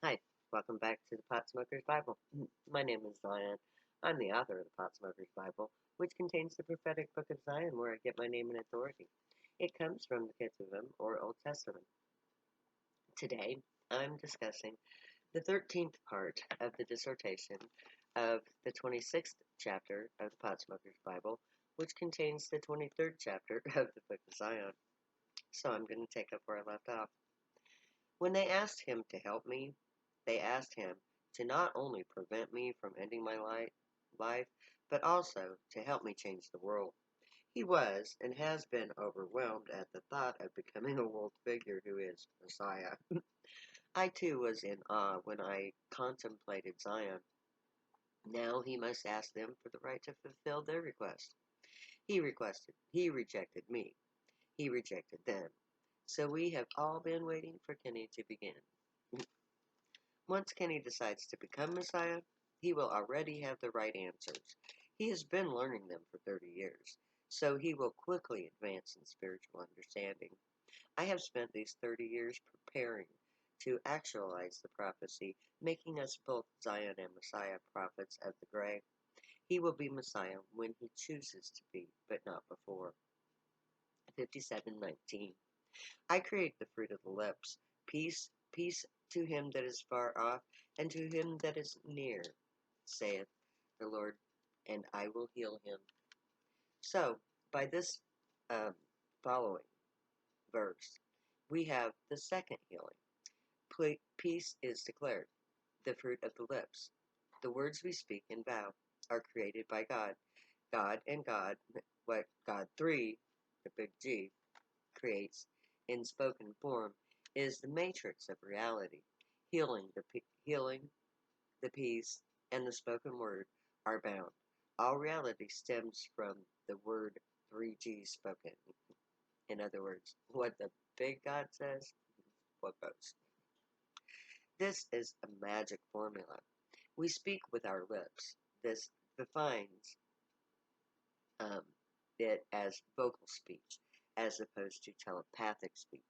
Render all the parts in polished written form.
Hi, welcome back to the Pot Smoker's Bible. My name is Zion. I'm the author of the Pot Smoker's Bible, which contains the prophetic book of Zion where I get my name and authority. It comes from the Ketuvim, or Old Testament. Today, I'm discussing the 13th part of the dissertation of the 26th chapter of the Pot Smoker's Bible, which contains the 23rd chapter of the book of Zion. So I'm going to take up where I left off. When they asked him to help me, they asked him to not only prevent me from ending my life, but also to help me change the world. He was and has been overwhelmed at the thought of becoming a world figure who is Messiah. I too was in awe when I contemplated Zion. Now he must ask them for the right to fulfill their request. He rejected me. He rejected them. So we have all been waiting for Kenny to begin. Once Kenny decides to become Messiah, he will already have the right answers. He has been learning them for 30 years, so he will quickly advance in spiritual understanding. I have spent these 30 years preparing to actualize the prophecy, making us both Zion and Messiah prophets of the gray. He will be Messiah when he chooses to be, but not before. 57:19. I create the fruit of the lips. Peace, peace to him that is far off, and to him that is near, saith the Lord, and I will heal him. So, by this um, following verse, we have the second healing. Peace is declared, the fruit of the lips. The words we speak and vow are created by God. God and God, what God 3, the big G, creates in spoken form is the matrix of reality. Healing, the peace, and the spoken word are bound. All reality stems from the word 3G spoken. In other words, what the big God says, what goes. This is a magic formula. We speak with our lips. This defines um, it as vocal speech, as opposed to telepathic speech.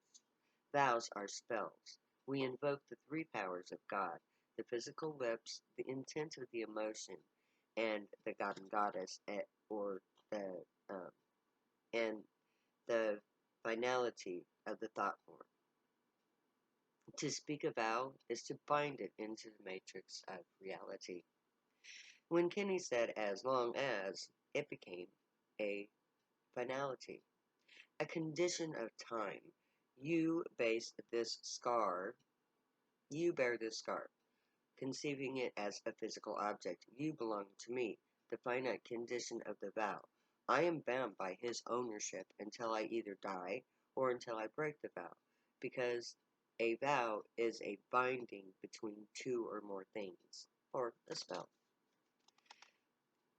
Vows are spells. We invoke the three powers of God: the physical lips, the intent of the emotion, and the god and goddess, or the um, and the finality of the thought form. To speak a vow is to bind it into the matrix of reality. When Kenny said "as long as," it became a finality, a condition of time. You base this scar You bear this scar, conceiving it as a physical object. You belong to me, the finite condition of the vow. I am bound by his ownership until I either die or until I break the vow, because a vow is a binding between two or more things, or a spell.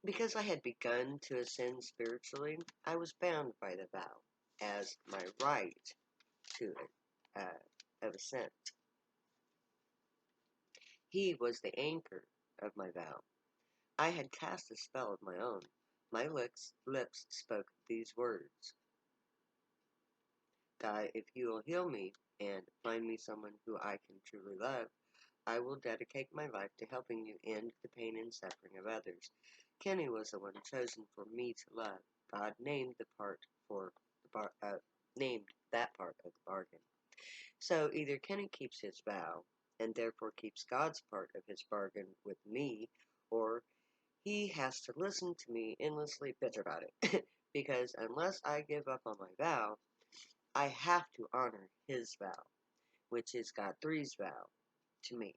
Because I had begun to ascend spiritually, I was bound by the vow as my right to it, of ascent. He was the anchor of my vow. I had cast a spell of my own. My lips spoke these words: God, if you will heal me and find me someone who I can truly love, I will dedicate my life to helping you end the pain and suffering of others. Kenny was the one chosen for me to love. God named the part for the named that part of the bargain. So either Kenny keeps his vow and therefore keeps God's part of his bargain with me, or he has to listen to me endlessly bitch about it. Because unless I give up on my vow, I have to honor his vow, which is God three's vow to me,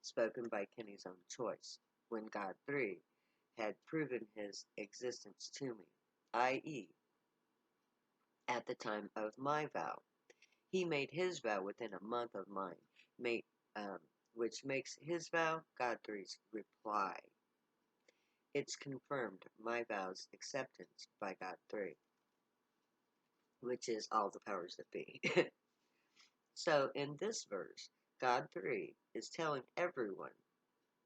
spoken by Kenny's own choice, when God 3 had proven his existence to me, i.e., at the time of my vow. He made his vow within a month of mine, made, which makes his vow God three's reply. It's confirmed my vow's acceptance by God 3, which is all the powers that be. So in this verse, God 3 is telling everyone,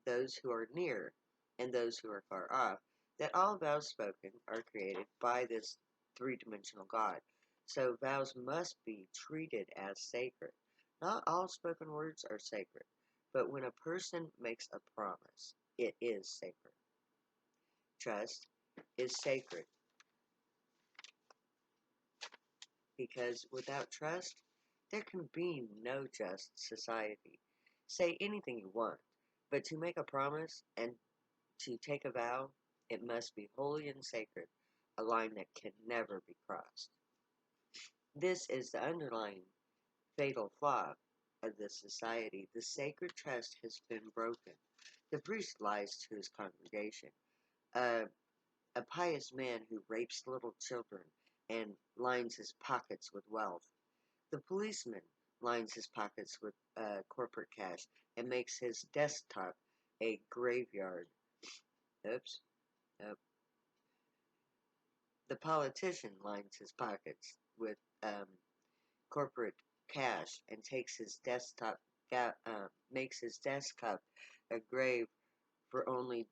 those who are near and those who are far off, that all vows spoken are created by this three-dimensional God. So vows must be treated as sacred. Not all spoken words are sacred. But when a person makes a promise, it is sacred. Trust is sacred because without trust, there can be no just society. Say anything you want, but to make a promise and to take a vow, it must be holy and sacred, a line that can never be crossed. This is the underlying fatal flaw of this society. The sacred trust has been broken. The priest lies to his congregation. A, a pious man who rapes little children and lines his pockets with wealth. The policeman lines his pockets with corporate cash and makes his desktop a graveyard. Oops. Uh, the politician lines his pockets with corporate cash and takes his makes his desktop a grave for only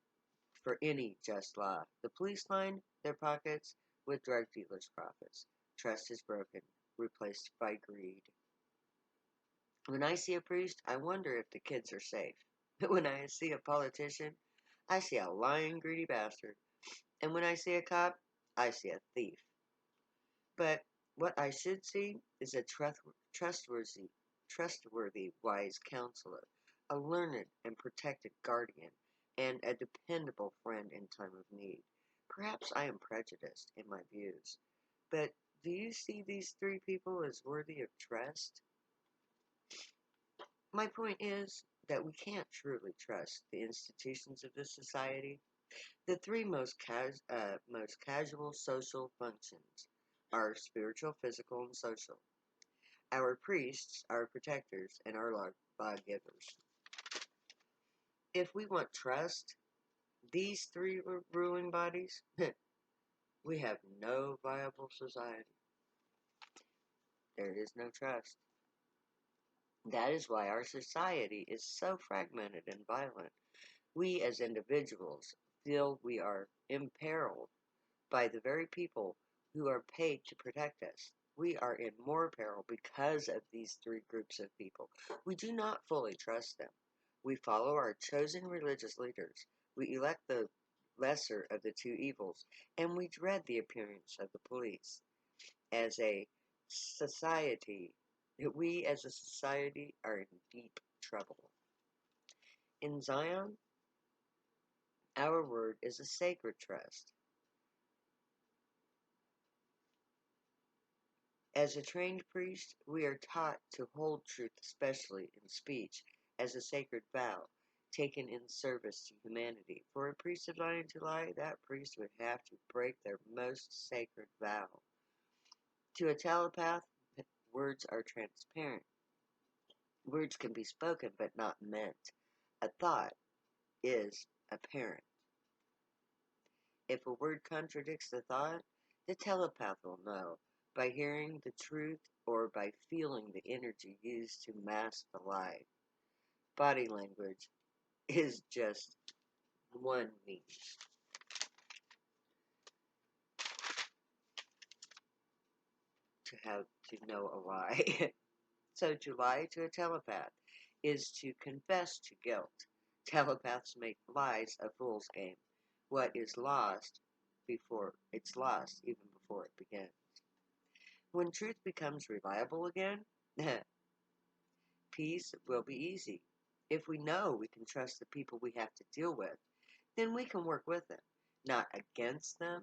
for any just law. The police line their pockets with drug dealers' profits. Trust is broken, replaced by greed. When I see a priest, I wonder if the kids are safe. When I see a politician, I see a lying, greedy bastard. And when I see a cop, I see a thief. But what I should see is a trustworthy, wise counselor, a learned and protected guardian, and a dependable friend in time of need. Perhaps I am prejudiced in my views, but do you see these three people as worthy of trust? My point is that we can't truly trust the institutions of this society. The three most casual social functions are spiritual, physical, and social. Our priests, our protectors, and our lawgivers. If we want trust, these three ruling bodies, we have no viable society. There is no trust. That is why our society is so fragmented and violent. We as individuals feel we are imperiled by the very people who are paid to protect us. We are in more peril because of these three groups of people. We do not fully trust them. We follow our chosen religious leaders. We elect the lesser of the two evils, and we dread the appearance of the police. As a society, we as a society are in deep trouble. In Zion, our word is a sacred trust. As a trained priest, we are taught to hold truth, especially in speech, as a sacred vow, taken in service to humanity. For a priest of lying to lie, that priest would have to break their most sacred vow. To a telepath, words are transparent. Words can be spoken but not meant. A thought is apparent. If a word contradicts the thought, the telepath will know by hearing the truth or by feeling the energy used to mask the lie. Body language is just one means to have to know a lie. So to lie to a telepath is to confess to guilt. Telepaths make lies a fool's game. What is lost before it's lost, even before it begins. When truth becomes reliable again, peace will be easy. If we know we can trust the people we have to deal with, then we can work with them, not against them.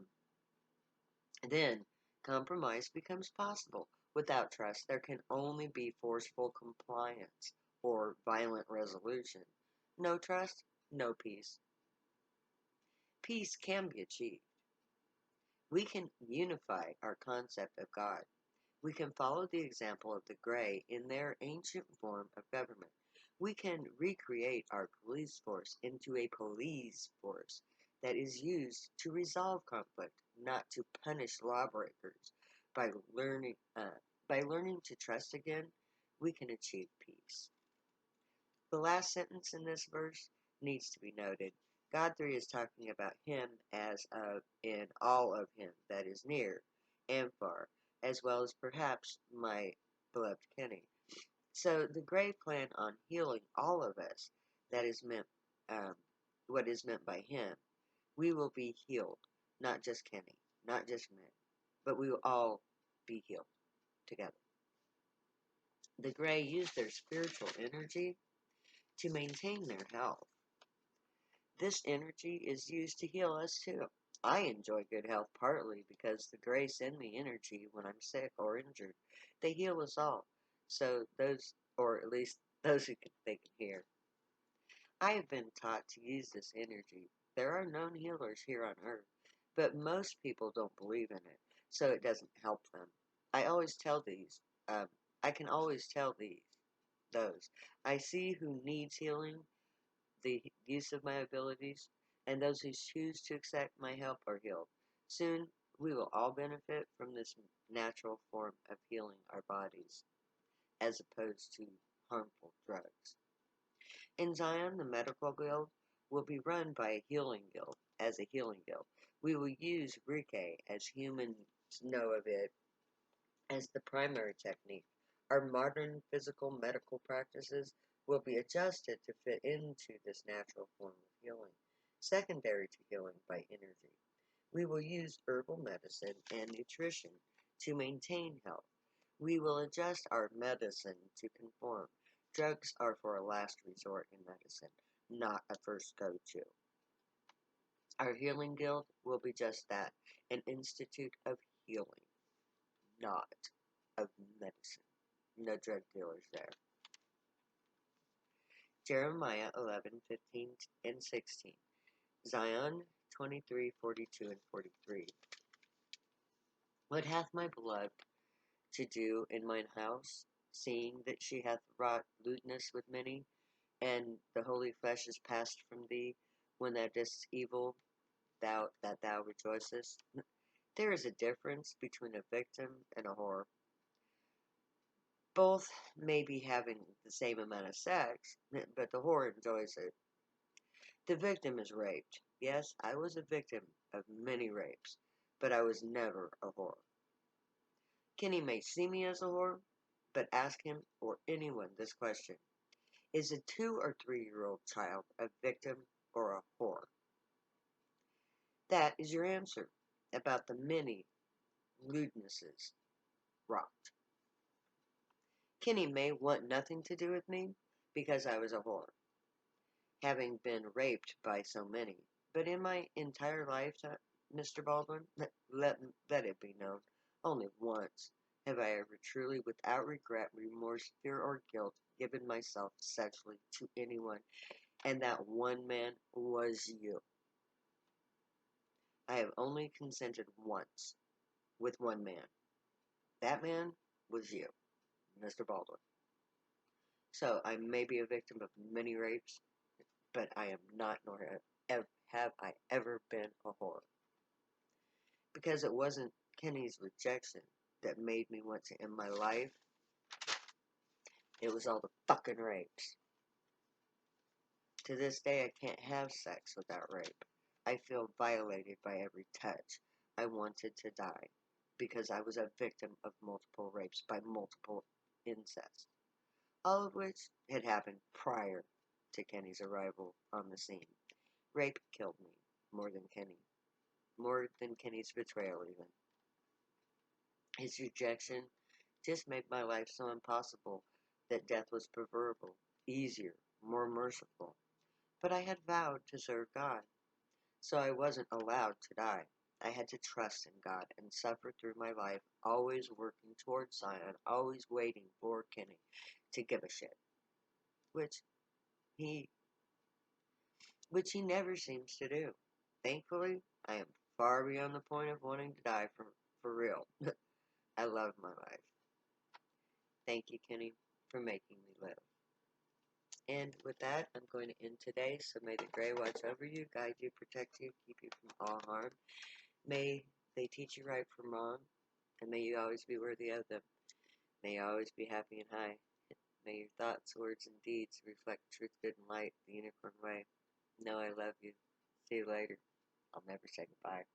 Then compromise becomes possible. Without trust, there can only be forceful compliance or violent resolution. No trust, no peace. Peace can be achieved. We can unify our concept of God. We can follow the example of the Grey in their ancient form of government. We can recreate our police force into a police force that is used to resolve conflict, not to punish lawbreakers. By learning, uh, by learning to trust again, we can achieve peace. The last sentence in this verse needs to be noted. God 3 is talking about Him as of in all of Him that is near and far, as well as perhaps my beloved Kenny. So the Gray plan on healing all of us, that is meant, um, what is meant by him. We will be healed, not just Kenny, not just men, but we will all be healed together. The Gray use their spiritual energy to maintain their health. This energy is used to heal us too. I enjoy good health partly because the Gray send me energy when I'm sick or injured. They heal us all. So those, or at least those who can think and hear. I have been taught to use this energy. There are known healers here on earth, but most people don't believe in it, so it doesn't help them. I always tell these, um, I can always tell those. I see who needs healing, the use of my abilities, and those who choose to accept my help are healed. Soon, we will all benefit from this natural form of healing our bodies, as opposed to harmful drugs. In Zion, the medical guild will be run by a healing guild, as a healing guild. We will use Reiki, as humans know of it, as the primary technique. Our modern physical medical practices will be adjusted to fit into this natural form of healing, secondary to healing by energy. We will use herbal medicine and nutrition to maintain health. We will adjust our medicine to conform. Drugs are for a last resort in medicine, not a first go to. Our healing guild will be just that, an institute of healing, not of medicine. No drug dealers there. Jeremiah 11:15 and 16. Zion 23:42 and 43. What hath my beloved to do in mine house, seeing that she hath wrought lewdness with many, and the holy flesh is passed from thee, when thou dost evil, thou rejoicest? There is a difference between a victim and a whore. Both may be having the same amount of sex, but the whore enjoys it. The victim is raped. Yes, I was a victim of many rapes, but I was never a whore. Kenny may see me as a whore, but ask him or anyone this question. Is a 2 or 3 year old child a victim or a whore? That is your answer about the many lewdnesses wrought. Kenny may want nothing to do with me because I was a whore, having been raped by so many. But in my entire lifetime, Mr. Baldwin, let it be known, only once have I ever truly, without regret, remorse, fear, or guilt, given myself sexually to anyone, and that one man was you. I have only consented once with one man. That man was you, Mr. Baldwin. So I may be a victim of many rapes, but I am not, nor have I ever been a whore. Because it wasn't Kenny's rejection that made me want to end my life. It was all the fucking rapes. To this day, I can't have sex without rape. I feel violated by every touch. I wanted to die because I was a victim of multiple rapes by multiple incest, all of which had happened prior to Kenny's arrival on the scene. Rape killed me more than Kenny, more than Kenny's betrayal even. His rejection just made my life so impossible that death was preferable, easier, more merciful. But I had vowed to serve God, so I wasn't allowed to die. I had to trust in God and suffer through my life, always working towards Zion, always waiting for Kenny to give a shit, which he which he never seems to do. Thankfully, I am far beyond the point of wanting to die for real. I love my life. Thank you, Kenny, for making me live. And with that, I'm going to end today. So may the Gray watch over you, guide you, protect you, keep you from all harm. May they teach you right from wrong, and may you always be worthy of them. May you always be happy and high. May your thoughts, words, and deeds reflect truth, good, and light, the unicorn way. Know I love you. See you later. I'll never say goodbye.